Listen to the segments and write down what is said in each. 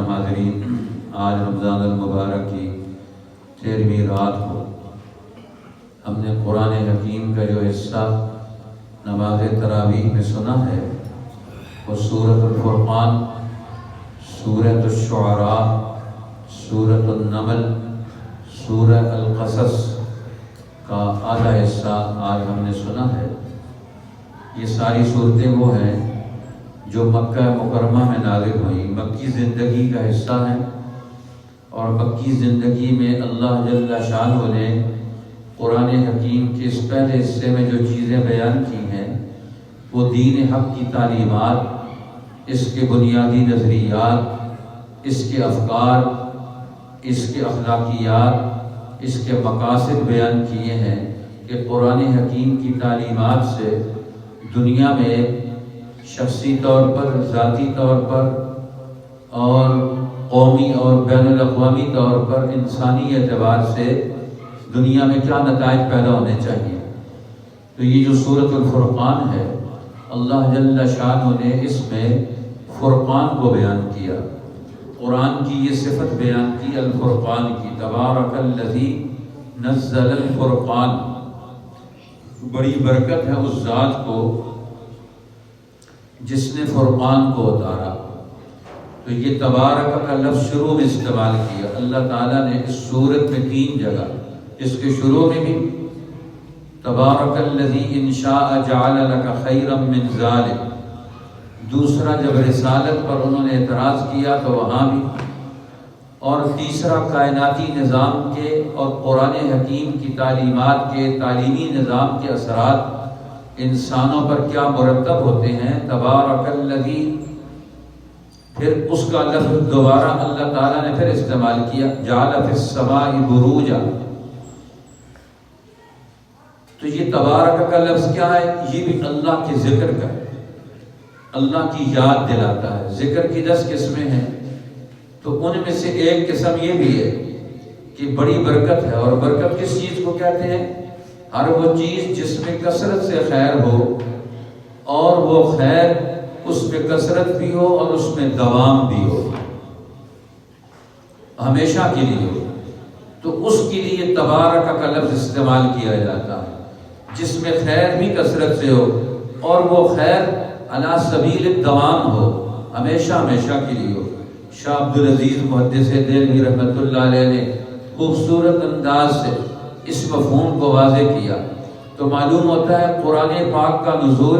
محترم حاضرین، آج رمضان المبارک کی 13ویں رات کو ہم نے قرآن حکیم کا جو حصہ نماز تراویح میں سنا ہے وہ سورۃ الفرقان، سورۃ الشعراء، سورۃ النمل، سورہ القصص کا آدھا حصہ آج ہم نے سنا ہے۔ یہ ساری صورتیں وہ ہیں جو مکہ مکرمہ میں نازل ہوئیں، مکی زندگی کا حصہ ہیں، اور مکی زندگی میں اللہ جل شانہ نے قرآن حکیم کے اس پہلے حصے میں جو چیزیں بیان کی ہیں وہ دین حق کی تعلیمات، اس کے بنیادی نظریات، اس کے افکار، اس کے اخلاقیات، اس کے مقاصد بیان کیے ہیں کہ قرآن حکیم کی تعلیمات سے دنیا میں شخصی طور پر، ذاتی طور پر اور قومی اور بین الاقوامی طور پر انسانی اعتبار سے دنیا میں کیا نتائج پیدا ہونے چاہیے۔ تو یہ جو سورۃ الفرقان ہے، اللہ جل شانہ نے اس میں فرقان کو بیان کیا، قرآن کی یہ صفت بیان کی الفرقان کی، تبارک الذی نزل الفرقان، بڑی برکت ہے اس ذات کو جس نے فرقان کو اتارا۔ تو یہ تبارک کا لفظ شروع میں استعمال کیا اللہ تعالیٰ نے اس سورت میں 3 جگہ، اس کے شروع میں بھی تبارک الذی ان شاء جعل لک خیرا من ذلک، دوسرا جب رسالت پر انہوں نے اعتراض کیا تو وہاں بھی، اور تیسرا کائناتی نظام کے اور قرآن حکیم کی تعلیمات کے تعلیمی نظام کے اثرات انسانوں پر کیا مرتب ہوتے ہیں، تبارک الذی، پھر اس کا لفظ دوبارہ اللہ تعالیٰ نے پھر استعمال کیا، جعل فی السماء بروجا۔ تو یہ تبارک کا لفظ کیا ہے؟ یہ بھی اللہ کے ذکر کا ہے، اللہ کی یاد دلاتا ہے۔ ذکر کی 10 قسمیں ہیں، تو ان میں سے ایک قسم یہ بھی ہے کہ بڑی برکت ہے، اور برکت کس چیز کو کہتے ہیں؟ ہر وہ چیز جس میں کثرت سے خیر ہو، اور وہ خیر اس میں کثرت بھی ہو اور اس میں دوام بھی ہو، ہمیشہ کے لیے ہو، تو اس کے لیے تبارک کا لفظ استعمال کیا جاتا ہے، جس میں خیر بھی کثرت سے ہو اور وہ خیر علی سبیل الدوام ہو، ہمیشہ ہمیشہ کے لیے ہو۔ شاہ عبدالعزیز محدث دہلوی رحمۃ اللہ علیہ نے خوبصورت انداز سے اس مفہوم کو واضح کیا۔ تو معلوم ہوتا ہے قرآن پاک کا نزول،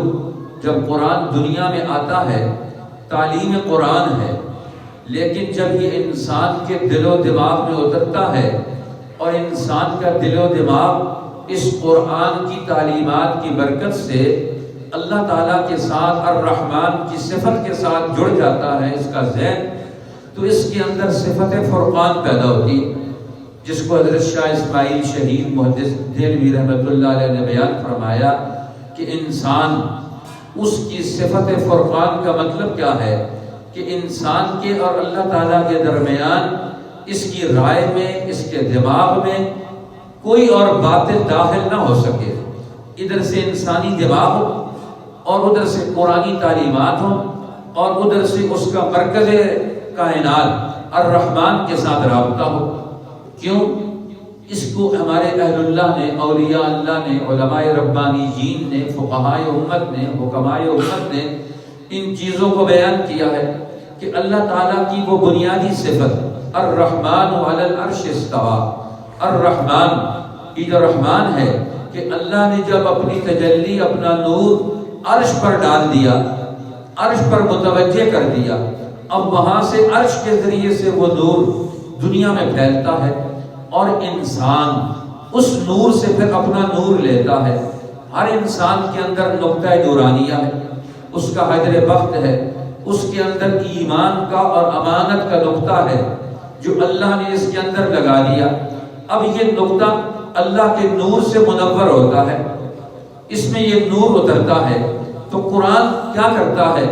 جب قرآن دنیا میں آتا ہے تعلیم قرآن ہے، لیکن جب یہ انسان کے دل و دماغ میں اترتا ہے اور انسان کا دل و دماغ اس قرآن کی تعلیمات کی برکت سے اللہ تعالیٰ کے ساتھ الرحمن کی صفت کے ساتھ جڑ جاتا ہے اس کا ذہن، تو اس کے اندر صفت فرقان پیدا ہوتی ہے، جس کو حضرت شاہ اسماعیل شہید محدث دہلوی رحمۃ اللہ علیہ نے بیان فرمایا کہ انسان، اس کی صفت فرقان کا مطلب کیا ہے کہ انسان کے اور اللہ تعالیٰ کے درمیان اس کی رائے میں، اس کے دماغ میں کوئی اور باطل داخل نہ ہو سکے، ادھر سے انسانی دماغ ہو اور ادھر سے قرآنی تعلیمات ہوں اور ادھر سے اس کا مرکز کائنات الرحمن کے ساتھ رابطہ ہو۔ کیوں؟ اس کو ہمارے اہل اللہ نے، اولیاء اللہ نے، علماء ربانیین نے، فقہاء امت نے، حکماء امت نے ان چیزوں کو بیان کیا ہے کہ اللہ تعالیٰ کی وہ بنیادی صفت الرحمن علی العرش استوى، الرحمن، یہ جو رحمان ہے کہ اللہ نے جب اپنی تجلی، اپنا نور عرش پر ڈال دیا، عرش پر متوجہ کر دیا، اب وہاں سے عرش کے ذریعے سے وہ نور دنیا میں پھیلتا ہے اور انسان اس نور سے پھر اپنا نور لیتا ہے۔ ہر انسان کے اندر نقطہ نورانیہ ہے، اس کا حجر بخت ہے، اس کے اندر ایمان کا اور امانت کا نقطہ ہے جو اللہ نے اس کے اندر لگا دیا۔ اب یہ نقطہ اللہ کے نور سے منور ہوتا ہے، اس میں یہ نور اترتا ہے، تو قرآن کیا کرتا ہے؟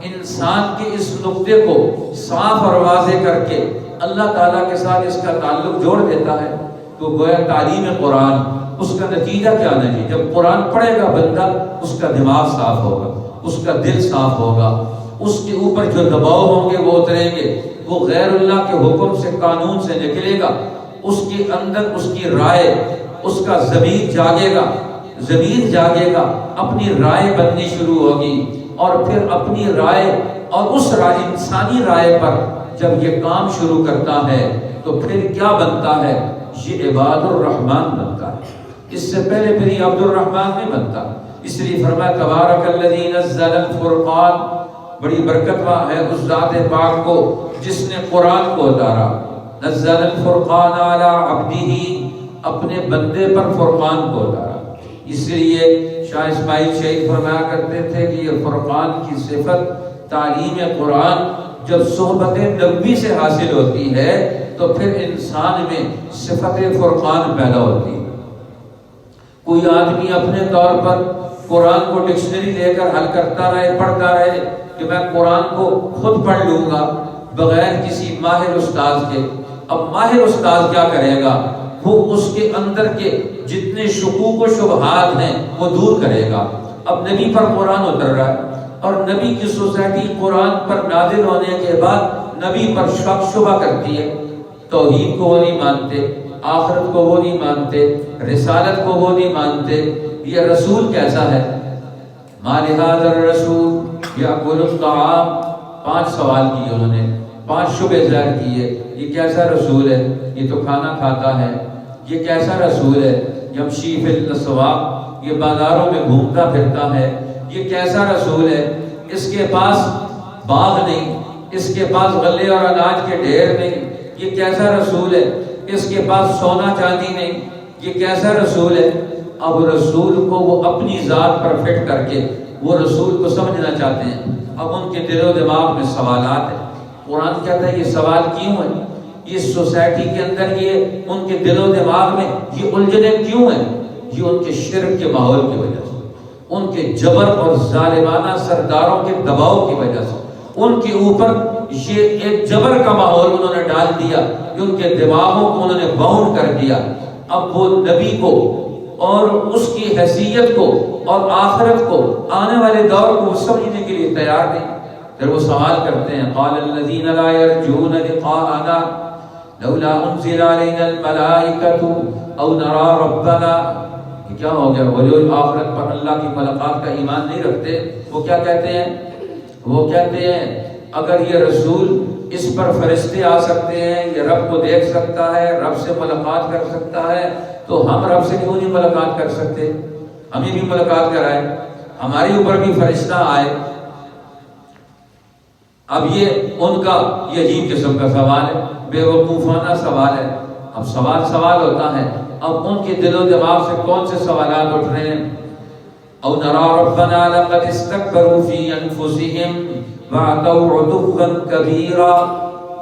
انسان کے اس نقطے کو صاف اور واضح کر کے اللہ تعالیٰ کے ساتھ اس کا تعلق جوڑ دیتا ہے۔ تو گویا تعلیم قرآن، اس کا نتیجہ کیا نہیں؟ جب قرآن پڑھے گا بندہ، اس کا دماغ صاف ہوگا، اس کا دل صاف ہوگا، اس کے اوپر جو دباؤ ہوں گے وہ اتریں گے، وہ غیر اللہ کے حکم سے قانون سے نکلے گا، اس کے اندر اس کی رائے، اس کا ضمیر جاگے گا، ضمیر جاگے گا، اپنی رائے بننی شروع ہوگی، اور پھر اپنی رائے اور اس رائے انسانی رائے پر جب یہ کام شروع کرتا ہے تو پھر کیا بنتا ہے؟ یہ عباد الرحمن بنتا ہے۔ اس سے پہلے پھر یہ عبد الرحمن نہیں بنتا۔ اس لیے فرمایا تبارک الذی نزل الفرقان، بڑی برکت ہے اس ذات پاک کو جس نے قرآن کو اتارا، نزل الفرقان علی عبدہ، اپنے بندے پر فرقان کو اتارا۔ اس لیے شاہ اسماعیل شہید فرمایا کرتے تھے کہ یہ فرقان کی صفت تعلیم قرآن جب صحبت نبوی سے حاصل ہوتی ہے تو پھر انسان میں صفت فرقان پیدا ہوتی ہے۔ کوئی آدمی اپنے طور پر قرآن کو ڈکشنری لے کر حل کرتا رہے، پڑھتا رہے کہ میں قرآن کو خود پڑھ لوں گا بغیر کسی ماہر استاذ کے، اب ماہر استاذ کیا کرے گا؟ وہ اس کے اندر کے جتنے شکوک و شبہات ہیں وہ دور کرے گا۔ اب نبی پر قرآن اتر رہا ہے اور نبی کی سوسائٹی قرآن پر نازل ہونے کے بعد نبی پر شک شبہ کرتی ہے، توحید کو وہ نہیں مانتے، آخرت کو وہ نہیں مانتے، رسالت کو وہ نہیں مانتے، یہ رسول کیسا ہے؟ ما لہذا الرسول یأکل الطعام، 5 سوال کیے انہوں نے، 5 شبہ ظاہر کیے، یہ کیسا رسول ہے؟ یہ تو کھانا کھاتا ہے۔ یہ کیسا رسول ہے؟ یمشی فی الاسواق، یہ بازاروں میں گھومتا پھرتا ہے۔ یہ کیسا رسول ہے؟ اس کے پاس باغ نہیں، اس کے پاس غلے اور اناج کے ڈھیر نہیں۔ یہ کیسا رسول ہے؟ اس کے پاس سونا چاندی نہیں۔ یہ کیسا رسول ہے؟ اب رسول کو وہ اپنی ذات پر فٹ کر کے وہ رسول کو سمجھنا چاہتے ہیں۔ اب ان کے دل و دماغ میں سوالات ہیں۔ قرآن کہتا ہے یہ سوال کیوں ہیں؟ اس سوسائٹی کے اندر یہ ان کے دل و دماغ میں یہ الجھنیں کیوں ہیں؟ یہ ان کے شرک کے ماحول کی وجہ سے، ان کے جبر اور ظالمانہ سرداروں کے دباؤ کی وجہ سے، ان کے اوپر یہ ایک جبر کا ماحول انہوں نے ڈال دیا کہ ان کے دماغوں کو انہوں نے باؤنڈ کر دیا۔ اب وہ نبی کو اور اس کی حیثیت کو اور آخرت کو، آنے والے دور کو سمجھنے کے لیے تیار نہیں۔ پھر وہ سوال کرتے ہیں قال الذین لا یرجون لقاءنا لولا انزل علینا الملائکۃ او نرى ربنا، یہ کیا ہو گیا؟ وہ جو آخرت پر اللہ کی ملاقات کا ایمان نہیں رکھتے وہ کیا کہتے ہیں؟ وہ کہتے ہیں اگر یہ رسول اس پر فرشتے آ سکتے ہیں، یہ رب کو دیکھ سکتا ہے، رب سے ملاقات کر سکتا ہے، تو ہم رب سے کیوں نہیں ملاقات کر سکتے؟ ہمیں بھی ملاقات کرائے، ہمارے اوپر بھی فرشتہ آئے۔ اب یہ ان کا یہ عجیب قسم کا سوال ہے، بے وقوفانہ سوال ہے۔ اب سوال ہوتا ہے، اب ان کے دل و دماغ سے کون سے سوالات اٹھ رہے ہیں؟ او نرى ربنا لقد استكبروا في انفسهم وعتوا عتوا كبيرا۔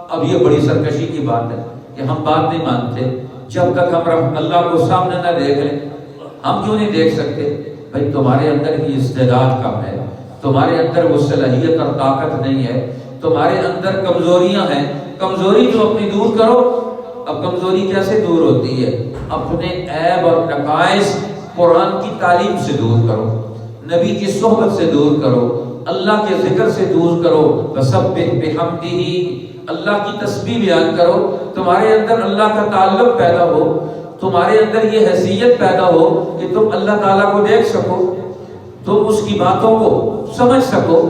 اب یہ بڑی سرکشی کی بات ہے کہ ہم بات نہیں مانتے جب تک ہم اللہ کو سامنے نہ دیکھ لیں۔ ہم کیوں نہیں دیکھ سکتے؟ بھائی تمہارے اندر کی استعداد کم ہے، تمہارے اندر وہ صلاحیت اور طاقت نہیں ہے، تمہارے اندر کمزوریاں ہیں، کمزوری تو اپنی دور کرو۔ اب کمزوری کیسے دور ہوتی ہے؟ اپنے عیب اور نقائص قرآن کی تعلیم سے دور کرو، نبی کی صحبت سے دور کرو، اللہ کے ذکر سے دور کرو، فسبح بحمدہ، اللہ کی تسبیح بیان کرو، تمہارے اندر اللہ کا تعلق پیدا ہو، تمہارے اندر یہ حیثیت پیدا ہو کہ تم اللہ تعالیٰ کو دیکھ سکو، تم اس کی باتوں کو سمجھ سکو،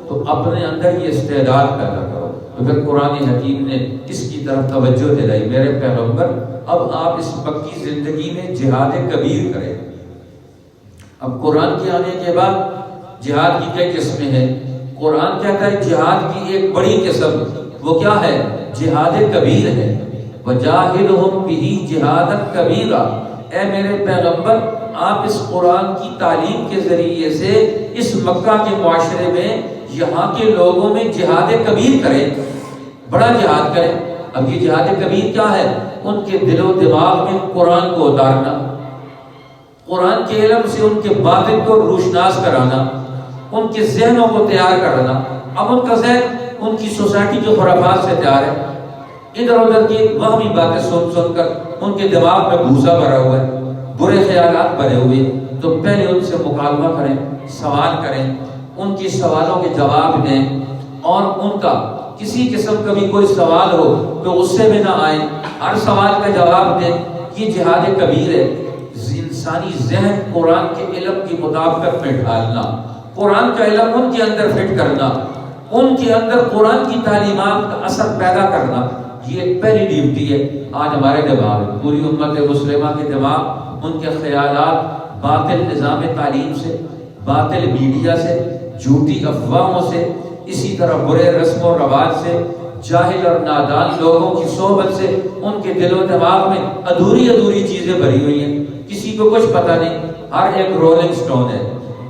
تو اپنے اندر یہ استعداد پیدا کرو۔ تو پھر قرآن حکیم نے اس کی طرف توجہ دلائی، میرے پیغمبر اب آپ اس مکی زندگی میں جہاد کبیر کریں۔ اب قرآن کے آنے کے بعد جہاد کی کئی قسمیں ہیں۔ قرآن کہتا ہے جہاد کی ایک بڑی قسم وہ کیا ہے؟ جہاد کبیر ہے۔ وجاہدہم بہ جہادا کبیرا، اے میرے پیغمبر آپ اس قرآن کی تعلیم کے ذریعے سے اس مکہ کے معاشرے میں یہاں کے لوگوں میں جہاد کبیر کریں، بڑا جہاد کریں۔ اب یہ جہاد کبیر کیا ہے؟ ان کے دل و دماغ میں قرآن کو اتارنا، قرآن کے علم سے ان کے باطن کو روشناس کرانا، ان کے ذہنوں کو تیار کرنا۔ اب ان کا ذہن ان کی سوسائٹی کے خرافات سے تیار ہے، ادھر ادھر کی وہمی باتیں سن سن کر ان کے دماغ میں بھوسا بھرا ہوا ہے، برے خیالات بھرے ہوئے۔ تو پہلے ان سے مکالمہ کریں، سوال کریں، ان کی سوالوں کے جواب دیں، اور ان کا کسی قسم کا بھی کوئی سوال ہو تو غصے میں نہ آئیں، ہر سوال کا جواب دیں۔ یہ جہاد کبیر ہے، انسانی ذہن قرآن کے علم کی مطابقت میں ڈھالنا، قرآن کا علم ان کے اندر فٹ کرنا، ان کے اندر قرآن کی تعلیمات کا اثر پیدا کرنا، یہ پہلی ڈیوٹی ہے۔ آج ہمارے دماغ، پوری امت مسلمہ کے دماغ، ان کے خیالات باطل نظام تعلیم سے، باطل میڈیا سے، جھوٹی افواہوں سے، اسی طرح برے رسم و رواج سے، جاہل اور نادان لوگوں کی صحبت سے، ان کے دل و دماغ میں ادھوری چیزیں بھری ہوئی ہیں، کسی کو کچھ پتہ نہیں، ہر ایک رولنگ سٹون ہے،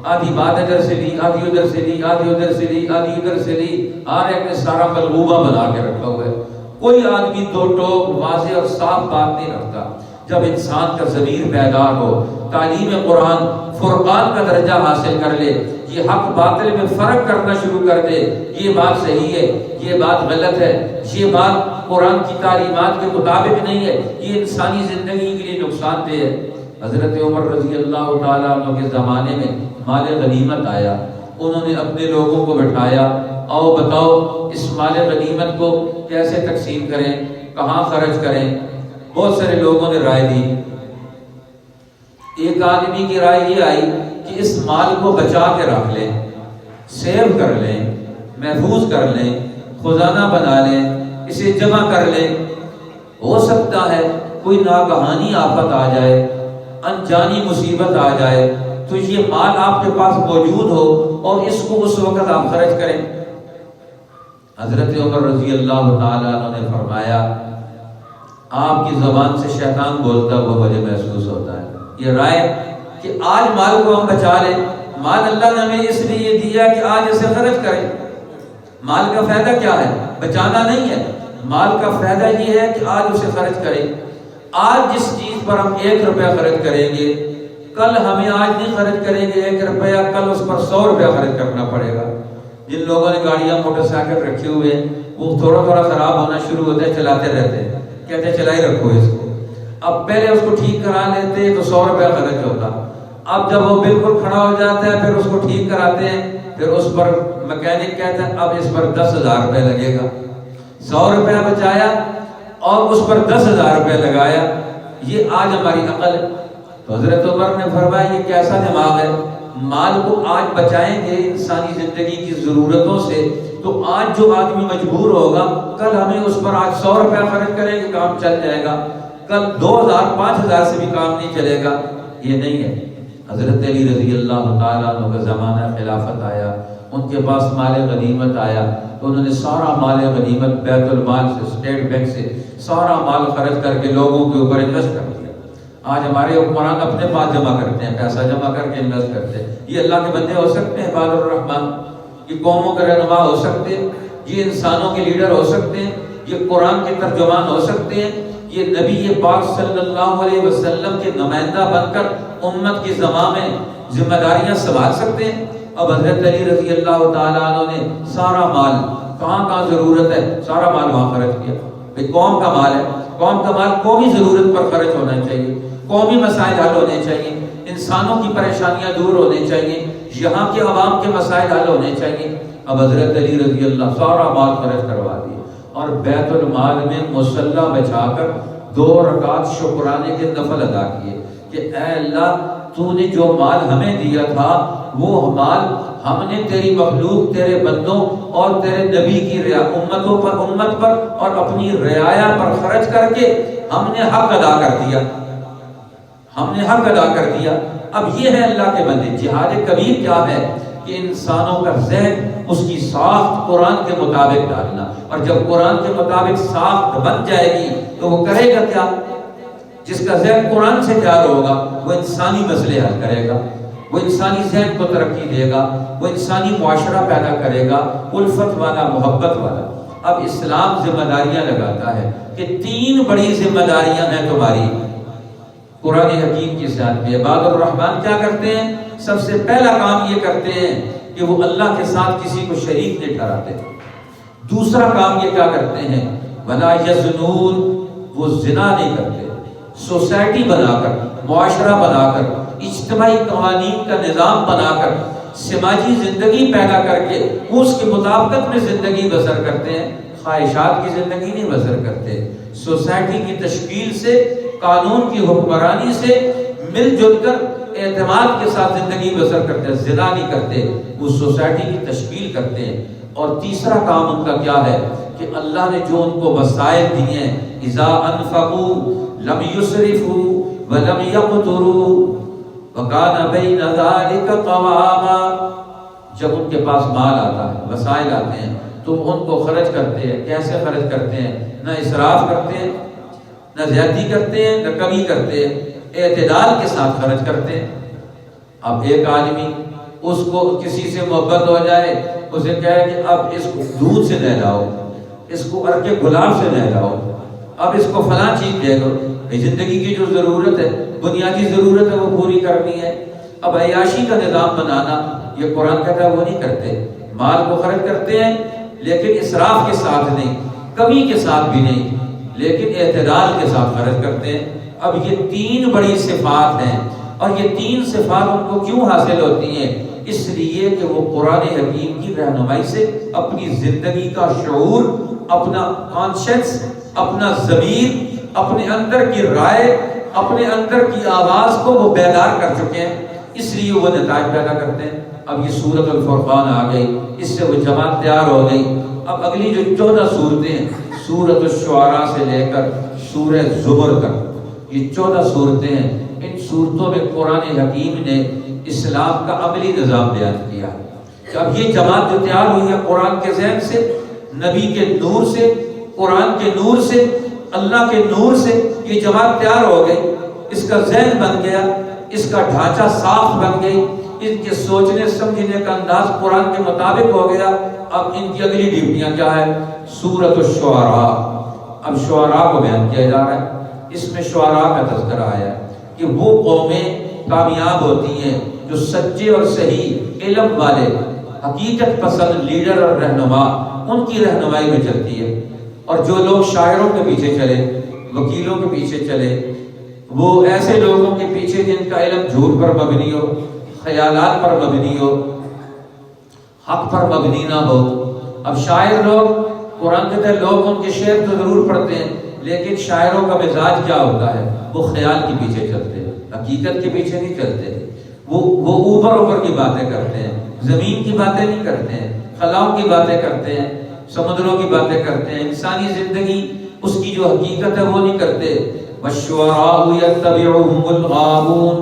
آدھی بات ادھر سے لی، آدھی ادھر سے لی، آدھی ادھر سے لی، آدھی ادھر سے لی، ہر ایک نے سارا ملغوبہ بنا کے رکھا ہوا ہے۔ کوئی آدمی دو ٹوک واضح اور صاف بات نہیں رکھتا۔ جب انسان کا ضمیر بیدار ہو، تعلیم قرآن فرقان کا درجہ حاصل کر لے، یہ حق باطل میں فرق کرنا شروع کر دے، یہ بات صحیح ہے، یہ بات غلط ہے، یہ بات قرآن کی تعلیمات کے مطابق نہیں ہے، یہ انسانی زندگی کے لیے نقصان دہ ہے۔ حضرت عمر رضی اللہ تعالیٰ عنہ کے زمانے میں مال غنیمت آیا، انہوں نے اپنے لوگوں کو بٹھایا، آؤ بتاؤ اس مال غنیمت کو کیسے تقسیم کریں، کہاں خرچ کریں۔ بہت سارے لوگوں نے رائے دی۔ ایک آدمی کی رائے یہ آئی کہ اس مال کو بچا کے رکھ لیں، سیو کر لیں، محفوظ کر لیں، خزانہ بنا لیں، اسے جمع کر لیں۔ ہو سکتا ہے کوئی ناگہانی آفت آ جائے، انجانی مصیبت آ جائے تو یہ مال آپ کے پاس موجود ہو اور اس کو اس وقت آپ خرچ کریں۔ حضرت عمر رضی اللہ تعالیٰ عنہ نے فرمایا، آپ کی زبان سے شیطان بولتا ہوا مجھے محسوس ہوتا ہے۔ یہ رائے کہ آج مال کو ہم بچا لیں، مال اللہ نے ہمیں اس لیے یہ دیا کہ آج اسے خرچ کریں۔ مال کا فائدہ کیا ہے؟ بچانا نہیں ہے، مال کا فائدہ یہ ہے کہ آج اسے خرچ کریں۔ آج جس چیز پر ہم 1 روپیہ خرچ کریں گے، کل ہمیں آج نہیں خرچ کریں گے 1 روپیہ، کل اس پر 100 روپیہ خرچ کرنا پڑے گا۔ جن لوگوں نے گاڑیاں موٹر سائیکل رکھے ہوئے ہیں، وہ تھوڑا خراب ہونا شروع ہوتا ہے، چلاتے رہتے ہیں، کہتے ہیں چلائی رکھو اس کو۔ اب پہلے اس کو ٹھیک کرا لیتے تو 100 روپیہ خرچ ہوتا، اب جب وہ بالکل کھڑا ہو جاتا ہے پھر اس کو ٹھیک کراتے ہیں، پھر اس پر مکینک کہتا ہے اب اس پر 10,000 روپے لگے گا۔ 100 روپیہ بچایا اور اس پر 10,000 روپے لگایا۔ یہ آج ہماری عقل ہے۔ تو حضرت عمر نے فرمایا یہ کیسا دماغ ہے؟ مال کو آج بچائیں گے انسانی زندگی کی ضرورتوں سے تو آج جو آدمی مجبور ہوگا کل ہمیں اس پر آج 100 روپیہ خرچ کریں گے، کام چل جائے گا، کل 2,000 5,000 سے بھی کام نہیں چلے گا۔ یہ نہیں ہے۔ حضرت علی رضی اللہ تعالیٰ عنہ کا زمانہ خلافت آیا، ان کے پاس مال غنیمت آیا تو انہوں نے سارا مال غنیمت بیت المال سے، اسٹیٹ بینک سے سارا مال خرچ کر کے لوگوں کے اوپر انویسٹ کر دیا۔ آج ہمارے حکمران اپنے پاس جمع کرتے ہیں، پیسہ جمع کر کے انویسٹ کرتے ہیں۔ یہ اللہ کے بندے ہو سکتے ہیں، عباد الرحمن، یہ قوموں کے رہنما ہو سکتے ہیں، یہ انسانوں کے لیڈر ہو سکتے ہیں، یہ قرآن کے ترجمان ہو سکتے ہیں، یہ نبی پاک صلی اللہ علیہ وسلم کے نمائندہ بن کر امت کی زماں میں ذمہ داریاں سنبھال سکتے ہیں۔ اب حضرت علی رضی اللہ تعالیٰ عنہ نے سارا مال، کہاں ضرورت ہے سارا مال وہاں خرچ کیا۔ بھئی قوم کا مال ہے، قوم کا مال قومی ضرورت پر خرچ ہونا چاہیے، قومی مسائل حل ہونے چاہیے، انسانوں کی پریشانیاں دور ہونے چاہیے، یہاں کے عوام کے مسائل حل ہونے چاہیے۔ اب حضرت علی رضی اللہ سارا مال خرچ کروا دیا اور بیت المال میں مصلی بچا کر 2 رکعت شکرانے کے نفل ادا کیے کہ اے اللہ تو نے جو مال ہمیں دیا تھا وہ مال ہم نے تیری مخلوق، تیرے بندوں اور تیرے نبی کی امت پر اور اپنی رعایا پر خرچ کر کے ہم نے حق ادا کر دیا، ہم نے حق ادا کر دیا۔ اب یہ ہے اللہ کے بندے۔ جہاد کبیر کیا ہے کہ انسانوں کا ذہن اس کی ساخت قرآن کے مطابق ڈالنا، اور جب قرآن کے مطابق ساخت بن جائے گی تو وہ کرے گا کیا؟ جس کا ذہن قرآن سے تیار ہوگا وہ انسانی مسئلے حل کرے گا، وہ انسانی ذہن کو ترقی دے گا، وہ انسانی معاشرہ پیدا کرے گا، الفت والا، محبت والا۔ اب اسلام ذمہ داریاں لگاتا ہے کہ 3 بڑی ذمہ داریاں ہیں تمہاری قرآن حکیم کی ساتھ میں۔ عباد الرحمن کیا کرتے ہیں؟ سب سے پہلا کام یہ کرتے ہیں کہ وہ اللہ کے ساتھ کسی کو شریک نہیں ٹھہراتے۔ دوسرا کام یہ کیا کرتے ہیں؟ وَلَا يَزْنُونَ، وہ زنا نہیں کرتے۔ سوسائٹی بنا کر، معاشرہ بنا کر، اجتماعی قوانین کا نظام بنا کر سماجی زندگی پیدا کر کے اس کے مطابقت میں زندگی بسر کرتے ہیں، خواہشات کی زندگی نہیں بسر کرتے۔ سوسائٹی کی تشکیل سے، قانون کی حکمرانی سے مل جل کر اعتماد کے ساتھ زندگی بسر کرتے ہیں، زنا نہیں کرتے، اس سوسائٹی کی تشکیل کرتے ہیں۔ اور تیسرا کام ان کا کیا ہے کہ اللہ نے جو ان کو وسائل دیے ہیں، اذا انفقوا لم يسرفوا ولم يقتروا وكان بين ذلك قواما، جب ان کے پاس مال آتا ہے، وسائل آتے ہیں، تو ان کو خرچ کرتے ہیں۔ کیسے خرچ کرتے ہیں؟ نہ اسراف کرتے ہیں، نہ زیادتی کرتے ہیں، نہ کمی کرتے ہیں، اعتدال کے ساتھ خرچ کرتے ہیں۔ اب ایک آدمی اس کو کسی سے محبت ہو جائے، اسے کہے کہ اب اس کو دودھ سے نہلاؤ، اس کو عرق گلاب سے نہلاؤ، اب اس کو فلاں چیز دے دو، زندگی کی جو ضرورت ہے، بنیادی ضرورت ہے، وہ پوری کرنی ہے۔ اب عیاشی کا نظام بنانا، یہ قرآن کہتا ہے وہ نہیں کرتے۔ مال کو خرچ کرتے ہیں لیکن اسراف کے ساتھ نہیں، کمی کے ساتھ بھی نہیں، لیکن اعتدال کے ساتھ خرچ کرتے ہیں۔ اب یہ تین بڑی صفات ہیں، اور یہ تین صفات ان کو کیوں حاصل ہوتی ہیں؟ اس لیے کہ وہ قرآن حکیم کی رہنمائی سے اپنی زندگی کا شعور، اپنا کانشنس، اپنا ضمیر، اپنے اندر کی رائے، اپنے اندر کی آواز کو وہ بیدار کر چکے ہیں، اس لیے وہ نتائج پیدا کرتے ہیں۔ اب یہ سورۃ الفرقان آ گئی، اس سے وہ جماعت تیار ہو گئی۔ اب اگلی جو 14 صورتیں ہیں، سورۃ الشعراء سے لے کر سورہ زمر تک، یہ 14 صورتیں ہیں، ان صورتوں میں قرآن حکیم نے اسلام کا عملی نظام بیان کیا۔ اب یہ جماعت جو تیار ہوئی ہے قرآن کے ذہن سے، نبی کے نور سے، قرآن کے نور سے، اللہ کے نور سے، یہ جماعت تیار ہو گئی، اس کا ذہن بن گیا، اس کا ڈھانچہ صاف بن گئی، ان کے سوچنے سمجھنے کا انداز قرآن کے مطابق ہو گیا۔ اب ان کی اگلی ڈیوٹیاں کیا ہے؟ سورۃ الشعراء۔ اب شعراء کو بیان کیا جا رہا ہے، اس میں شعراء کا تذکرہ آیا ہے کہ وہ قومیں کامیاب ہوتی ہیں جو سچے اور صحیح علم والے، حقیقت پسند لیڈر اور رہنما ان کی رہنمائی میں چلتی ہے۔ اور جو لوگ شاعروں کے پیچھے چلے، وکیلوں کے پیچھے چلے، وہ ایسے لوگوں کے پیچھے جن کا علم جھوٹ پر مبنی ہو، خیالات پر مبنی ہو، حق پر مبنی نہ ہو۔ اب شاعر لوگ، قرآن کہتا ہے لوگ ان کے شعر تو ضرور پڑھتے ہیں، لیکن شاعروں کا مزاج کیا ہوتا ہے؟ وہ خیال کے پیچھے چلتے ہیں، حقیقت کے پیچھے نہیں چلتے۔ وہ اوپر کی باتیں کرتے ہیں، زمین کی باتیں نہیں کرتے ہیں، خلاؤں کی باتیں کرتے ہیں، سمندروں کی باتیں کرتے ہیں، انسانی زندگی اس کی جو حقیقت ہے وہ نہیں کرتے۔ وَالشُّعَرَاءُ يَتَّبِعُهُمُ الْغَاوُونَ،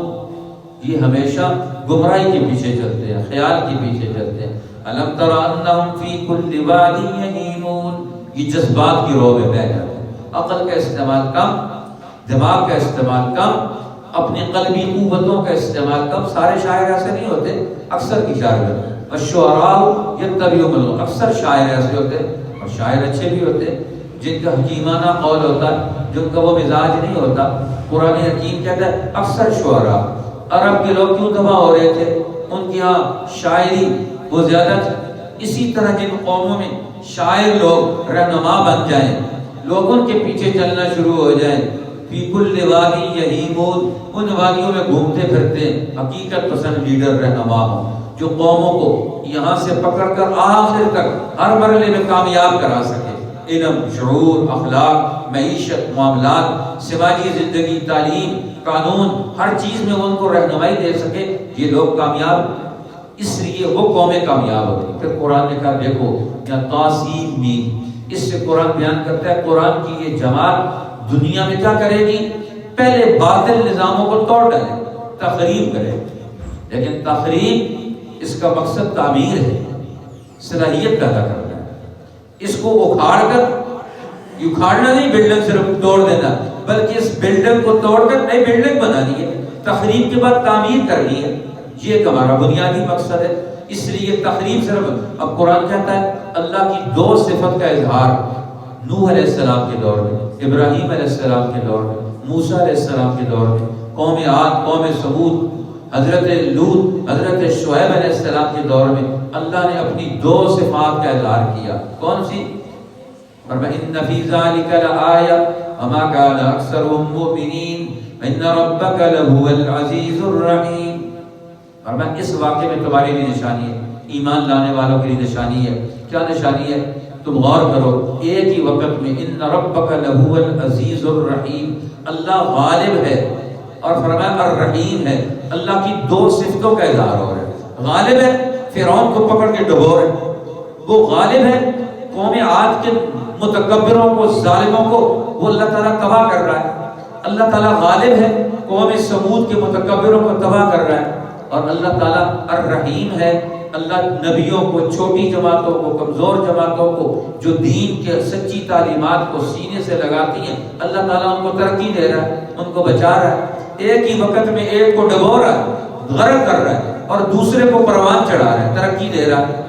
یہ ہمیشہ گمراہی کے پیچھے چلتے ہیں، خیال کے پیچھے چلتے ہیں۔ أَلَمْ تَرَ أَنَّهُمْ فِي كُلِّ وَادٍ يَهِيمُونَ، یہ جذبات کی رو میں بہہ جاتے ہیں، عقل کا استعمال کم، دماغ کا استعمال کم، اپنی قلبی قوتوں کا استعمال کم۔ سارے شاعر ایسے نہیں ہوتے، اکثر کی شاعر الشعراء یتبعہم الغاوون، اکثر شاعر ایسے ہوتے ہیں، اور شاعر اچھے بھی ہوتے ہیں جن کا حکیمانہ قول ہوتا ہے، جن کا وہ مزاج نہیں ہوتا۔ قرآن حکیم کہتا ہے اکثر شعراء، عرب کے لوگ کیوں تباہ ہو رہے تھے؟ ان کی ہاں شاعری وہ زیادہ تھی۔ اسی طرح جن قوموں میں شاعر لوگ رہنما بن جائیں، لوگ ان کے پیچھے چلنا شروع ہو جائیں، فی کل وادی یہیمون، ان وادیوں میں گھومتے پھرتے حقیقت پسند لیڈر رہنما ہوں، جو قوموں کو یہاں سے پکڑ کر آخر تک ہر مرحلے میں کامیاب کرا سکے۔ علم، شعور، اخلاق، معیشت، معاملات، سماجی زندگی، تعلیم، قانون، ہر چیز میں ان کو رہنمائی دے سکے، یہ لوگ کامیاب، اس لیے وہ قومیں کامیاب ہوتی ہیں۔ پھر قرآن نے کہا دیکھو یا تاسیم میم، اس سے قرآن بیان کرتا ہے قرآن کی یہ جماعت دنیا میں کیا کرے گی؟ پہلے باطل نظاموں کو توڑ ڈالے، تخریب کرے، لیکن تخریب اس کا مقصد تعمیر ہے، صلاحیت پیدا کرنا ہے۔ اس کو اکھاڑ کر، اکھاڑنا نہیں بلڈنگ صرف توڑ دینا، بلکہ اس بلڈنگ کو توڑ کر نئی بلڈنگ بنانی ہے، تخریب کے بعد تعمیر کرنی ہے، یہ ایک ہمارا بنیادی مقصد ہے۔ اس لیے تخریب صرف، اب قرآن کہتا ہے اللہ کی دو صفت کا اظہار نوح علیہ السلام کے دور میں، ابراہیم علیہ السلام کے دور میں، موسیٰ علیہ السلام کے دور میں، قوم عاد، قوم ثمود، حضرت لوط، حضرت شعیب علیہ السلام کے دور میں اللہ نے اپنی دو صفات کا اظہار کیا۔ کون سی؟ فرمایا ان فی ذلک لآیہ وما کان اکثرهم مؤمنین ان ربک لہو العزیز الرحیم۔ اور میں اس واقعے میں تمہارے لیے نشانی ہے، ایمان لانے والوں کے لیے نشانی ہے۔ کیا نشانی ہے؟ تم غور کرو، ایک ہی وقت میں ان ربک لہو العزیز الرحیم، اللہ غالب ہے اور فرمایا الرحیم ہے۔ اللہ کی دو صفتوں کا اظہار ہو رہا ہے، غالب ہے، فرعون کو پکڑ کے ڈبو رہے، وہ غالب ہے، قوم عاد کے متکبروں کو، ظالموں کو وہ اللہ تعالیٰ تباہ کر رہا ہے۔ اللہ تعالیٰ غالب ہے، قوم سمود کے متکبروں کو تباہ کر رہا ہے۔ اور اللہ تعالیٰ الرحیم ہے، اللہ نبیوں کو، چھوٹی جماعتوں کو، کمزور جماعتوں کو جو دین کے سچی تعلیمات کو سینے سے لگاتی ہیں، اللہ تعالیٰ ان کو ترقی دے رہا ہے، ان کو بچا رہا ہے۔ ایک ہی وقت میں ایک کو ڈبو رہا ہے، غرق کر رہا ہے، اور دوسرے کو پروان چڑھا رہا ہے، ترقی دے رہا ہے۔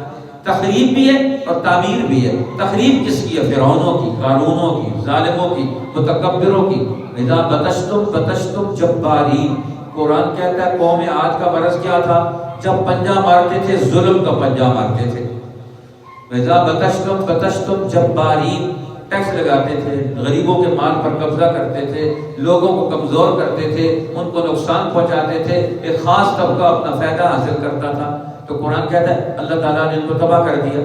تخریب بھی ہے اور تعمیر بھی ہے۔ تخریب کس کی ہے؟ فرعونوں کی، قارونوں کی، ظالموں کی، متکبروں کی۔ اذا بطشتم بطشتم جبارین، قرآن کہتا ہے قوم عاد کا مرض کیا تھا؟ جب پنجہ مارتے تھے ظلم کا پنجہ مارتے تھے۔ اذا بطشتم بطشتم جبارین، ٹیکس لگاتے تھے، غریبوں کے مال پر قبضہ کرتے تھے، لوگوں کو کمزور کرتے تھے، ان کو نقصان پہنچاتے تھے، ایک خاص طبقہ اپنا فائدہ حاصل کرتا تھا۔ تو قرآن کہتا ہے اللہ تعالیٰ نے ان کو تباہ کر دیا۔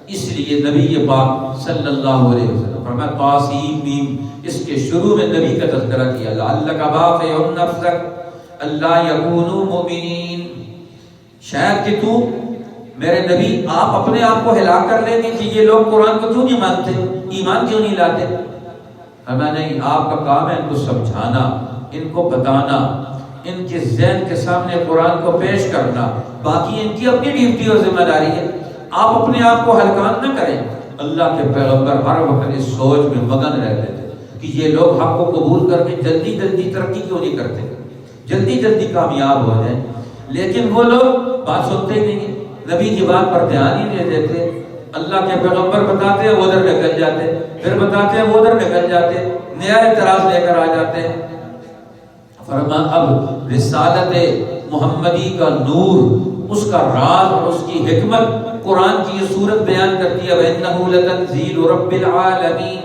اس لیے نبی پاک صلی اللہ علیہ وسلم فرمایا طاسیم میم، اس کے شروع میں نبی کا تذکرہ کیا، لعلک باخع نفسک الا یکونوا مؤمنین، شاید کہ تو میرے نبی آپ اپنے آپ کو ہلاک کر لیں گے کہ یہ لوگ قرآن کو کیوں نہیں مانتے، ایمان کیوں نہیں لاتے۔ ہمیں نہیں، آپ کا کام ہے ان کو سمجھانا، ان کو بتانا، ان کے ذہن کے سامنے قرآن کو پیش کرنا، باقی ان کی اپنی ڈیوٹی اور ذمہ داری ہے۔ آپ اپنے آپ کو ہلکان نہ کریں۔ اللہ کے پیغمبر ہر وقت اس سوچ میں مگن رہتے تھے کہ یہ لوگ حق کو قبول کر کے جلدی جلدی ترقی کیوں نہیں کرتے، جلدی جلدی کامیاب ہو جائیں۔ لیکن وہ لوگ بات سنتے ہی نہیں ہیں، نبی کی بات پر دھیان ہی نہیں دیتے۔ اللہ کے پیغمبر بتاتے ہیں وہ ادھر نکل جاتے، پھر بتاتے ہیں وہ ادھر نکل جاتے، نیا اعتراض لے کر آ جاتے ہیں۔ فرما اب رسالت محمدی کا نور، اس کا راز اور اس کی حکمت قرآن کی یہ صورت بیان کرتی ہے۔ وَإِنَّهُ لَتَنزِيلُ رَبِّ الْعَالَمِينَ،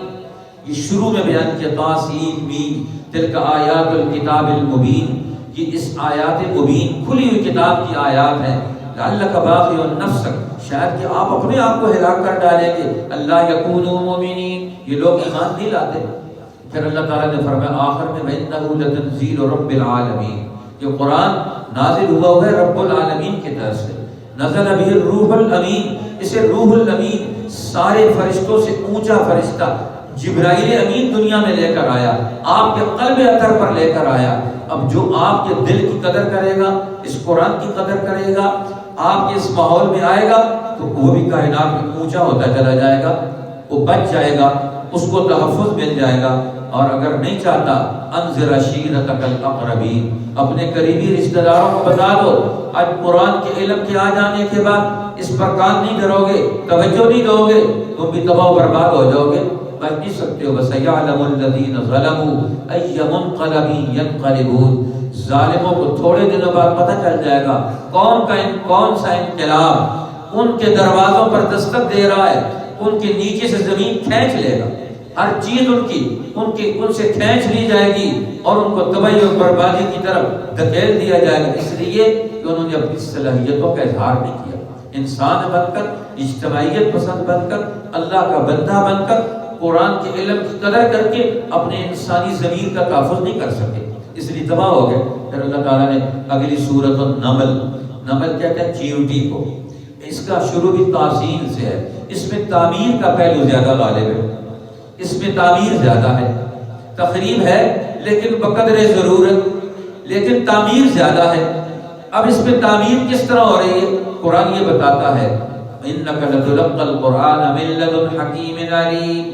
یہ شروع میں بیان کیا طاسیم میم، تلک آیات الکتاب المبین، یہ اس آیات مبین کھلی ہوئی کتاب کی آیات ہیں۔ لعلک باخع نفسک، شاید کہ آپ اپنے آپ کو ہلاک کر ڈالیں گے، اللہ یکونوا مؤمنین، یہ لوگ ایمان نہیں لاتے۔ پھر اللہ تعالیٰ نے فرمایا آخر میں وَإِنَّهُ لَتَنزِيلُ رَبِّ الْعَالَمِينَ، یہ قرآن نازل ہوا ہے رب العالمین کی طرف سے، نزل بہ الروح الامین، اسے روح الامین سارے فرشتوں سے اونچا فرشتہ جبرائیل امین دنیا میں لے کر آیا، آپ کے قلب اطہر پر لے کر آیا۔ اب جو آپ کے دل کی قدر کرے گا، اس قرآن کی قدر کرے گا، آپ کے اس ماحول میں آئے گا، تو وہ بھی کائنات میں اونچا ہوتا چلا جائے گا، وہ بچ جائے گا، اس کو تحفظ مل جائے گا۔ اور اگر نہیں چاہتا انذر عشیرتک الاقربین، اپنے قریبی رشتہ داروں کو بتا دو آج قرآن کے علم کے آ جانے کے بعد اس پر کان نہیں کرو گے، توجہ نہیں دو گے، تم بھی تباہ و برباد ہو جاؤ گے، بچ نہیں سکتے ہو۔ وَسَيَعْلَمُ الَّذِينَ ظَلَمُوا أَيَّ مُنقَلَبٍ يَنقَلِبُونَ، ظالموں کو تھوڑے دنوں بعد پتہ چل جائے گا کون سا انقلاب ان کے دروازوں پر دستک دے رہا ہے، ان کے نیچے سے زمین کھینچ لے گا، ہر چیز ان سے کھینچ لی جائے گی اور ان کو تباہی اور بربادی کی طرف دھکیل دیا جائے گا، اس لیے کہ انہوں نے اپنی صلاحیتوں کا اظہار نہیں کیا۔ انسان بن کر، اجتماعیت پسند بن کر، اللہ کا بندہ بن کر، قرآن کے علم کی قدر کر کے اپنے انسانی ضمیر کا تحفظ نہیں کر سکے، اس لیے تباہ ہو گئے۔ پھر اللہ تعالیٰ نے اگلی سورۃ النمل، نمل کہتے ہیں چیونٹی کو، اس کا شروع بھی تحسین سے ہے، اس میں تعمیر کا پہلو زیادہ غالب ہے، اس میں تعمیر زیادہ ہے، تخریب ہے لیکن بقدر ضرورت، لیکن تعمیر زیادہ ہے۔ اب اس میں تعمیر کس طرح ہو رہی ہے؟ قرآن یہ بتاتا ہے إِنَّكَ لَتُلَقَّى الْقُرْآنَ مِن لَّدُنْ حَكِيمٍ عَلِيمٍ،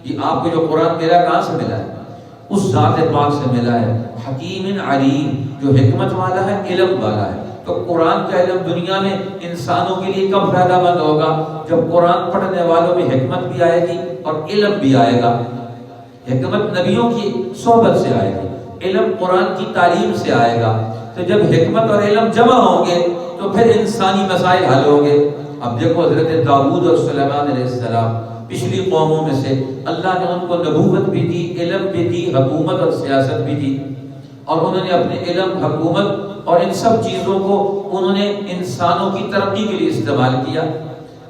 یہ آپ کو جو قرآن ملا کہاں سے ملا ہے؟ اس ذات پاک سے ملا ہے، حکیم علیم، جو حکمت والا ہے، علم والا ہے۔ تو قرآن کا علم دنیا میں انسانوں کے لیے کب فائدہ مند ہوگا؟ جب قرآن پڑھنے والوں میں حکمت بھی آئے گی اور علم بھی آئے گا۔ حکمت نبیوں کی صحبت سے آئے گی، علم قرآن کی تعلیم سے آئے گا۔ تو جب حکمت اور علم جمع ہوں گے تو پھر انسانی مسائل حل ہوں گے۔ اب دیکھو حضرت داؤد اور سلیمان علیہ السلام پچھلی قوموں میں سے، اللہ نے ان کو نبوت بھی دی، علم بھی دی، حکومت اور سیاست بھی دی، اور انہوں نے اپنے علم، حکومت اور ان سب چیزوں کو انہوں نے انسانوں کی ترقی کے لیے استعمال کیا۔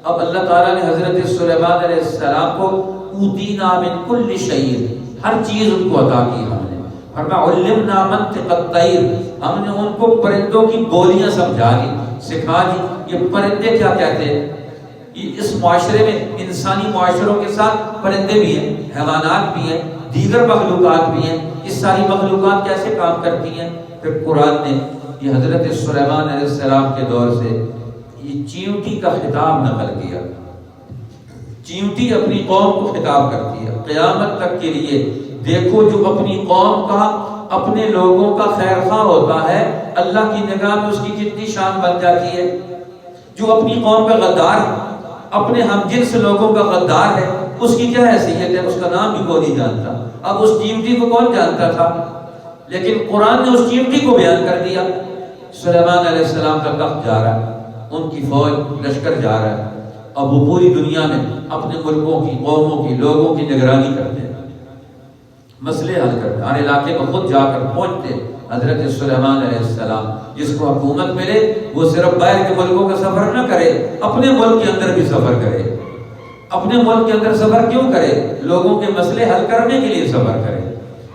اب اللہ تعالیٰ نے حضرت سلیمان علیہ السلام کو اوتینا من کل شیء، ہر چیز ان کو عطا کی ہم نے۔ فرمایا علمنا منطق الطیر، ہم نے ان کو پرندوں کی بولیاں سمجھا دی، سکھا دی یہ پرندے کیا کہتے ہیں۔ اس معاشرے میں انسانی معاشروں کے ساتھ پرندے بھی ہیں، حیوانات بھی ہیں، دیگر مخلوقات بھی ہیں، یہ ساری مخلوقات کیسے کام کرتی ہیں۔ پھر قرآن نے یہ حضرت سلیمان علیہ السلام کے دور سے یہ چیونٹی کا خطاب نقل کیا۔ چیونٹی اپنی قوم کو خطاب کرتی ہے قیامت تک کے لیے، دیکھو جو اپنی قوم کا اپنے لوگوں کا خیر خواہ ہوتا ہے اللہ کی نگاہ میں اس کی کتنی شان بن جاتی ہے۔ جو اپنی قوم کا غدار ہے، اپنے ہم جنس لوگوں کا غدار ہے، اس کی کیا حیثیت ہے، اس کا نام بھی کوئی نہیں جانتا۔ اب اس چیونٹی کو کون جانتا تھا، لیکن قرآن نے اس چیونٹی کو بیان کر دیا۔ سلیمان علیہ السلام کا تخت جا رہا ہے، ان کی فوج لشکر جا رہا ہے، اب وہ پوری دنیا میں اپنے ملکوں کی، قوموں کی، لوگوں کی نگرانی کرتے ہیں، مسئلے حل کرتے ہیں، ہر علاقے میں خود جا کر پہنچتے۔ حضرت سلیمان علیہ السلام جس کو حکومت ملے وہ صرف باہر کے ملکوں کا سفر نہ کرے، اپنے ملک کے اندر بھی سفر کرے۔ اپنے ملک کے اندر سفر کیوں کرے؟ لوگوں کے مسئلے حل کرنے کے لیے سفر کرے۔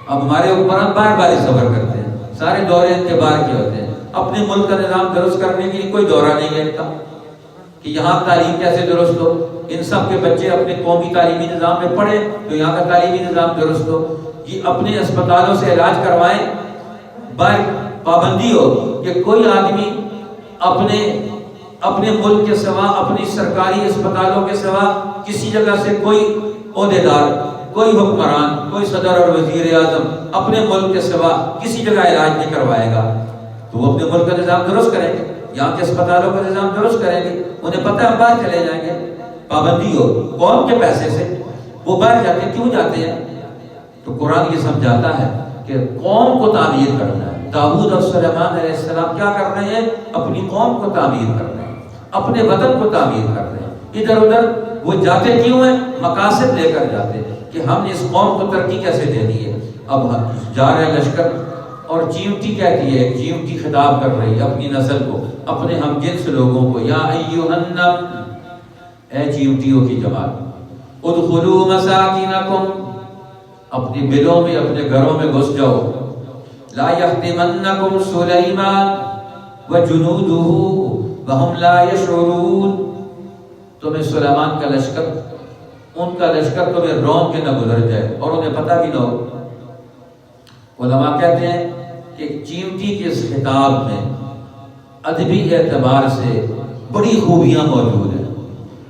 اب ہمارے حکمران بار بار سفر کرتے ہیں، سارے دورے ان کے باہر کے ہوتے ہیں، اپنے ملک کا نظام درست کرنے کے لیے کوئی دورہ نہیں لیتا کہ یہاں تعلیم کیسے درست ہو، ان سب کے بچے اپنے قومی تعلیمی نظام میں پڑھیں تو یہاں کا تعلیمی نظام درست ہو، یہ اپنے اسپتالوں سے علاج کروائیں، باہر پابندی ہو کہ کوئی آدمی اپنے ملک کے سوا، اپنی سرکاری اسپتالوں کے سوا کسی جگہ سے کوئی عہدیدار، کوئی حکمران، کوئی صدر اور وزیر اعظم اپنے ملک کے سوا کسی جگہ علاج نہیں کروائے گا تو وہ اپنے ملک کا نظام درست کریں گے، یہاں کے اسپتالوں کا نظام درست کریں گے، انہیں پتہ ہے ہم باہر چلے جائیں گے، پابندی ہو قوم کے پیسے سے، وہ باہر جاتے کیوں جاتے ہیں؟ تو قرآن یہ سمجھاتا ہے کہ قوم کو تعمیر کرنا ہے۔ داؤد اور سلیمان علیہ السلام کیا کر رہے ہیں؟ اپنی قوم کو تعمیر کر رہے ہیں، اپنے وطن کو تعمیر کر رہے ہیں۔ ادھر ادھر وہ جاتے کیوں ہیں؟ مقاصد لے کر جاتے ہیں کہ ہم نے اس قوم کو ترقی کیسے دینی ہے۔ اب جا رہے لشکر اور چیونٹی کہتی ہے، چیونٹی خطاب کر رہی ہے اپنی نسل کو، اپنے ہم جنس لوگوں کو، یا ایھا النمل، اے چیونٹیوں کی جماعت، ادخلوا مساکنکم، اپنی بلوں میں، اپنے گھروں میں گھس جاؤ، لا یحطمنکم سلیمان وجنودہ وہم لا یشعرون، تمہیں سلیمان کا لشکر، ان کا لشکر تمہیں رون کے نہ گزر جائے اور انہیں پتہ بھی نہ ہو۔ علماء کہتے ہیں کہ چیونٹی کے اس خطاب میں ادبی اعتبار سے بڑی خوبیاں موجود ہیں۔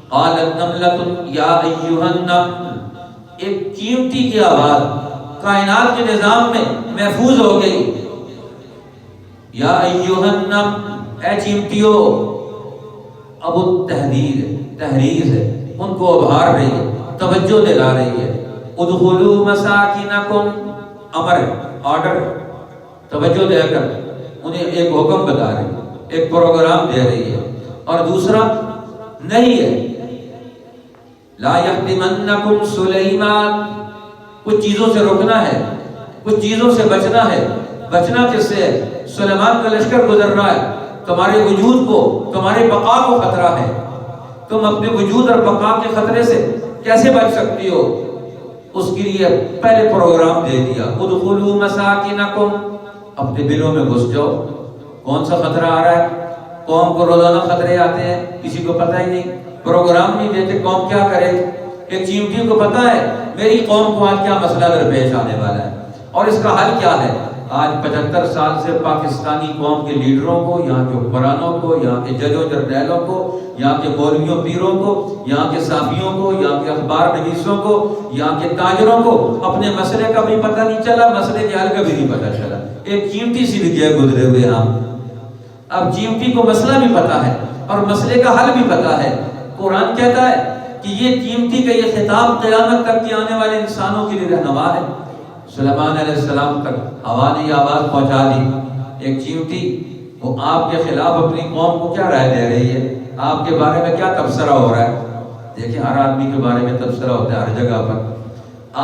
قالت نملۃ یا ایھا النمل، ایک چیونٹی کی آواز کائنات کے نظام میں محفوظ ہو گئی۔ یا ایھا النمل، اے چیونٹیو، اب وہ تحریر ہے، ان کو ابھار رہی ہے، توجہ دلا رہی ہے۔ ادخلوا مساکنکم، امر، آرڈر، توجہ دے کر انہیں ایک حکم بتا رہی ہے، ایک پروگرام دے رہی ہے، اور دوسرا نہیں ہے، لا یحطمنکم سلیمان، کچھ چیزوں سے رکنا ہے، کچھ چیزوں سے بچنا ہے۔ بچنا کس سے ہے؟ سلیمان کا لشکر گزر رہا ہے، تمہارے وجود کو، تمہارے بقا کو خطرہ ہے، تم اپنے وجود اور بقا کے خطرے سے کیسے بچ سکتی ہو؟ اس کے لیے پہلے پروگرام دے دیا، ادخلوا مساکنکم، اپنے دلوں میں گھس جاؤ۔ کون سا خطرہ آ رہا ہے؟ قوم کو روزانہ خطرے آتے ہیں، کسی کو پتہ ہی نہیں، پروگرام نہیں دیتے قوم کیا کرے۔ ایک چیونٹی کو پتہ ہے میری قوم کو آج کیا مسئلہ درپیش آنے والا ہے اور اس کا حل کیا ہے۔ آج 75 سال سے پاکستانی قوم کے لیڈروں کو، یہاں کے حکمرانوں کو، یہاں کے ججوں جرنیلوں کو، یہاں کے مولویوں پیروں کو، یہاں کے صحافیوں کو، یہاں کے اخبار نویسوں کو، یہاں کے تاجروں کو اپنے مسئلے کا بھی پتہ نہیں چلا، مسئلے کے حل کا بھی نہیں پتہ چلا۔ ایک چیونٹی سی بھی گئے گزرے ہوئے ہم۔ اب چیونٹی کو مسئلہ بھی پتہ ہے اور مسئلے کا حل بھی پتہ ہے۔ قرآن کہتا ہے کہ یہ چیونٹی کا یہ خطاب قیامت تک کے آنے والے انسانوں کے لیے رہنما ہے۔ سلیمان علیہ السلام تک ہوا نے یہ آواز پہنچا دی۔ ایک چیونٹی وہ آپ کے خلاف اپنی قوم کو کیا رائے دے رہی ہے، آپ کے بارے میں کیا تبصرہ ہو رہا ہے۔ دیکھیں ہر آدمی کے بارے میں تبصرہ ہوتا ہے ہر جگہ پر،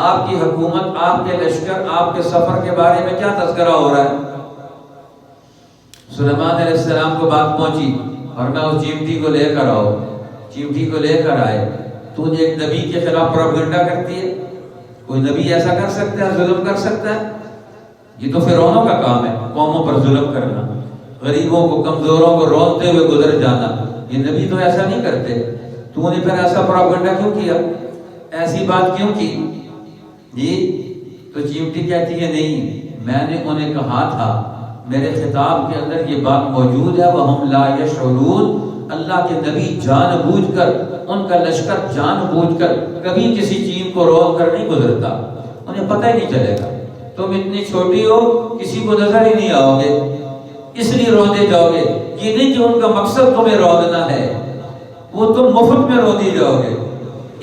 آپ کی حکومت، آپ کے لشکر، آپ کے سفر کے بارے میں کیا تذکرہ ہو رہا ہے۔ سلیمان علیہ السلام کو بات پہنچی اور میں اس چیمٹی کو لے کر آؤ، چیمٹی کو لے کر آئے. تو ایک نبی کے خلاف پروپیگنڈا کرتی ہے؟ کوئی نبی ایسا کر سکتا ہے؟ ظلم کر سکتا ہے؟ یہ تو فرعونوں کا کام ہے، قوموں پر ظلم کرنا، غریبوں کو کمزوروں کو رونتے ہوئے گزر جانا. یہ نبی تو ایسا نہیں کرتے. تو نے پھر ایسا پروپیگنڈا کیوں کیا؟ ایسی بات کیوں کی؟ جی تو چیمٹی کہتی ہے نہیں، میں نے انہیں کہا تھا، میرے خطاب کے اندر یہ بات موجود ہے، وَهُمْ لَا يَشْعُرُونَ. اللہ کے نبی جان بوجھ کر، ان کا لشکر جان بوجھ کر کبھی کسی چیز کو روک کر نہیں گزرتا، انہیں پتہ ہی نہیں چلے گا. تم اتنی چھوٹی ہو، کسی کو نظر ہی نہیں آؤ گے، اس لیے روندے جاؤ گے. یہ نہیں کہ ان کا مقصد تمہیں روندنا ہے، وہ تم مفت میں روندی جاؤ گے،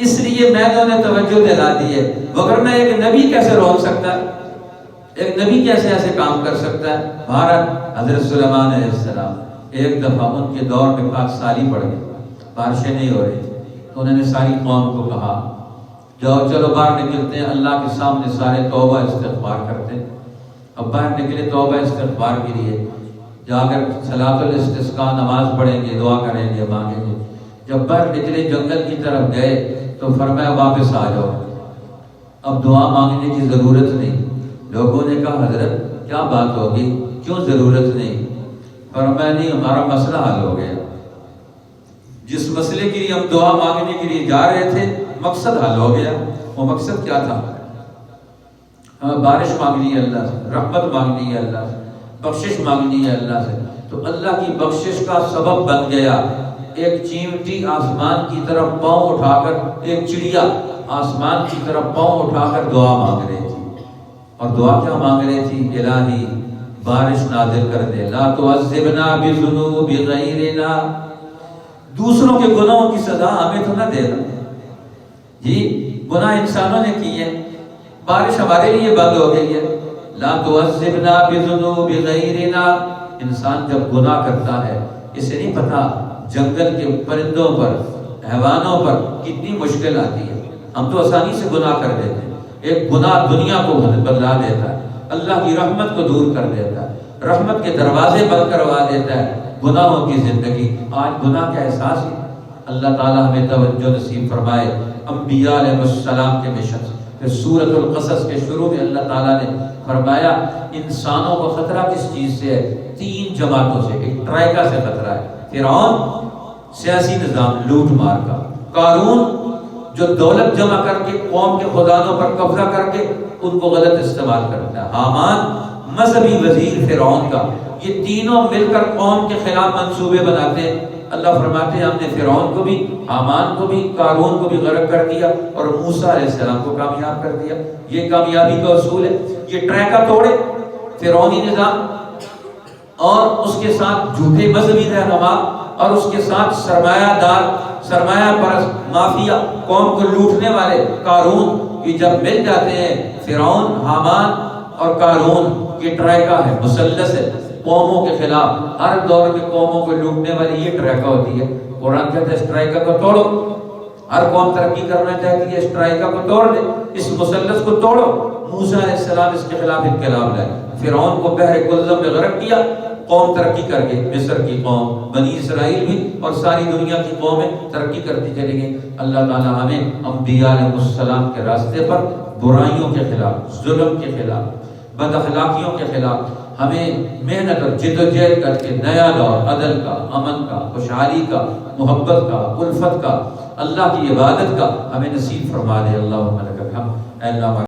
اس لیے میں نے انہیں توجہ دلا دی ہے. وگرنہ ایک نبی کیسے روک سکتا ہے؟ ایک نبی کیسے ایسے کام کر سکتا ہے؟ بھارت حضرت سلیمان علیہ السلام ایک دفعہ ان کے دور میں پاک سالی پڑ گئی، بارشیں نہیں ہو رہی، تو انہوں نے ساری قوم کو کہا جاؤ چلو باہر نکلتے ہیں، اللہ کے سامنے سارے توبہ استغفار کرتے ہیں. اب باہر نکلے توبہ استغفار کے لیے، جا کر صلاۃ الاستسقاء نماز پڑھیں گے، دعا کریں گے، مانگیں گے. جب باہر نکلے جنگل کی طرف گئے تو فرمایا واپس آ جاؤ، اب دعا مانگنے کی ضرورت نہیں. لوگوں نے کہا حضرت کیا بات ہوگی، کیوں ضرورت نہیں؟ فرمایا نہیں، ہمارا مسئلہ حل ہو گیا. جس مسئلے کے لیے ہم دعا مانگنے کے لیے جا رہے تھے مقصد حل ہو گیا. وہ مقصد کیا تھا؟ ہمیں بارش مانگنی ہے اللہ سے، رحمت مانگنی ہے اللہ سے، بخشش مانگنی ہے اللہ سے. تو اللہ کی بخشش کا سبب بن گیا. ایک چیمٹی آسمان کی طرف پاؤں اٹھا کر، ایک چڑیا آسمان کی طرف پاؤں اٹھا کر دعا مانگ رہی تھی. اور دعا کیا مانگ رہی تھی؟ الہی بارش نازل کر دے، لا تعذبنا بذنوب غیرنا، دوسروں کے گناہوں کی سزا ہمیں تو نہ دینا. جی گناہ انسانوں نے کیے، بارش ہمارے لیے بند ہو گئی ہے. لا تعذبنا بذنوب غیرنا. انسان جب گناہ کرتا ہے اسے نہیں پتا جنگل کے پرندوں پر، حیوانوں پر کتنی مشکل آتی ہے. ہم تو آسانی سے گناہ کر دیتے ہیں. ایک گناہ دنیا کو بدلا دیتا ہے، اللہ کی رحمت کو دور کر دیتا ہے، رحمت کے دروازے بند کروا دیتا ہے. گناہوں کی زندگی، آج گناہ کا احساس ہی. اللہ تعالیٰ ہمیں توجہ نصیب فرمائے. انبیاء علیہ السلام کے مشن، پھر سورۃ القصص کے شروع میں اللہ تعالیٰ نے فرمایا انسانوں کو خطرہ کس چیز سے ہے؟ 3 جماعتوں سے. ایک ٹرائکا سے خطرہ ہے، فرعون سیاسی نظام لوٹ مار کا، قارون جو دولت جمع کر کے قوم کے خزانوں پر قبضہ کر کے ان کو غلط استعمال کرتا ہے، حامان مذہبی وزیر فرعون کا. یہ تینوں مل کر قوم کے خلاف منصوبے بناتے ہیں. اللہ فرماتے ہیں ہم نے فرعون کو بھی، حامان کو بھی، قارون کو بھی غرق کر دیا اور موسیٰ علیہ السلام کو کامیاب کر دیا. یہ کامیابی کا اصول ہے. یہ ٹریکا توڑے فرعونی نظام اور اس کے ساتھ جھوٹے مذہبی رہنما اور اس کے ساتھ سرمایہ دار، سرمایہ پرست مافیا، قوم کو لوٹنے والے قارون، یہ جب مل جاتے ہیں فرعون، حامان اور قارون، یہ ٹرائکا ہے، مثلث ہے قوموں کے خلاف. ہر دور کے قوموں کو لوٹنے والی یہ ٹرائکا ہوتی ہے. قرآن کہتا ہے اس ٹرائکا کو توڑو. ہر قوم ترقی کرنا چاہتی ہے، اس ٹرائکا کو توڑ دے، اس مثلث کو توڑو. موسیٰ علیہ السلام اس کے خلاف انقلاب لائے، فرعون کو بحر کلزم میں غرق کیا، قوم ترقی کر گئی. مصر کی قوم، بنی اسرائیل بھی اور ساری دنیا کی قومیں ترقی کرتی چلی گئی. اللہ تعالیٰ ہمیں انبیاء علیہ السلام کے راستے پر برائیوں کے خلاف، ظلم کے خلاف، بد اخلاقیوں کے خلاف ہمیں محنت اور جد و جہد کر کے نیا دور عدل کا، امن کا، خوشحالی کا، محبت کا، الفت کا، اللہ کی عبادت کا ہمیں نصیب فرما دے. اللہم لک الحمد. اے اللہ